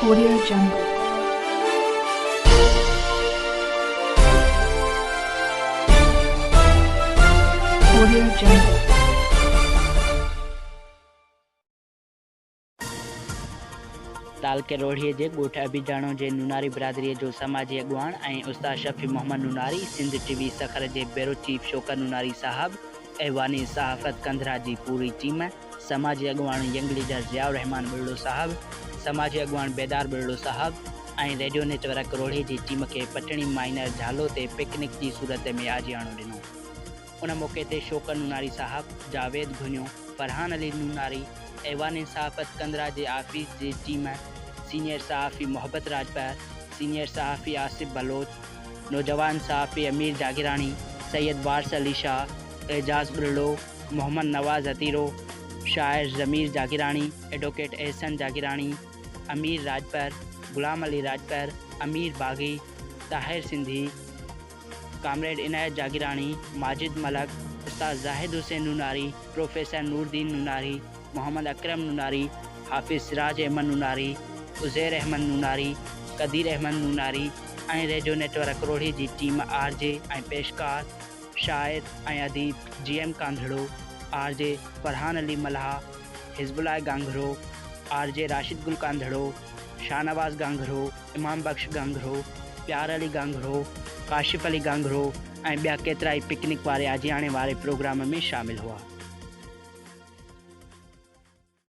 Audio Jungle. Audio Jungle. ताल के रोढ़ीअ जे ॻोठ अभिजाणो जे नूनारी बिरादरीअ जो समाजी अॻुवाण ऐं उस्ताद शफ़ी मोहम्मद नूनारी, सिंध टीवी सखर जे ब्यूरो चीफ शोकर नूनारी साहब, ऐवानी सहाफ़त कंधरा जी पूरी टीम, समाजी अॻुवाण यंग लीडर ज़ियाउर रहमान बिरलो साहब, समाजी अॻुवाण बेदार बिरलो साहब ऐं रेडियो नेटवर्क रोढ़ी जी टीम खे पटणी माइनर झालो ते पिकनिक जी सूरत में आजियाणो ॾिनो। उन मौक़े ते शोकर नूनारी साहब, जावेद घुनियो, फरहान अली नूनारी, ऐवानी सहाफ़त कंधरा जे आफ़िस जी टीम, सीनियर सहाफ़ी मोहब्बत राजपर, सीनियर सहाफ़ी आसिफ बलोच, नौजवान सहाफ़ी अमीर जागिरानी, सैयद वारस अली शाह, एजाज़ बिरलो, मोहम्मद नवाज़ हतीरो, शायर ज़मीर जागिरानी, एडवोकेट एहसन जागिरानी, अमीर राजपर, गुलाम अली राजपर, अमीर बागी, ताहिर सिंधी, कामरेड इनायत जागिरानी, माजिद मलक, उस्ताद जाहिद हुसैन नूनारी, प्रोफेसर नूरदीन नूनारी, मोहम्मद अकरम नूनारी, हाफिज़ सिराज अहमद नूनारी, उज़ैर अहमद नूनारी, कदीर अहमद नूनारी ऐं रेडियो नेटवर्क रोढ़ी जी टीम आरजे ऐं पेशकार, शाइर ऐं अदीब GM Kandhro, RJ Farhan Ali Malah, Hizbullah Gangro, RJ Rashid Gul Kandhro, Shahnawaz Gangro, इमाम बख्श गांगरो, प्यार अली गांगरो, काशिफ अली गांगरो ऐं ॿिया केतिरा ई पिकनिक वारे आजियाणे वारे प्रोग्राम में शामिल हुआ।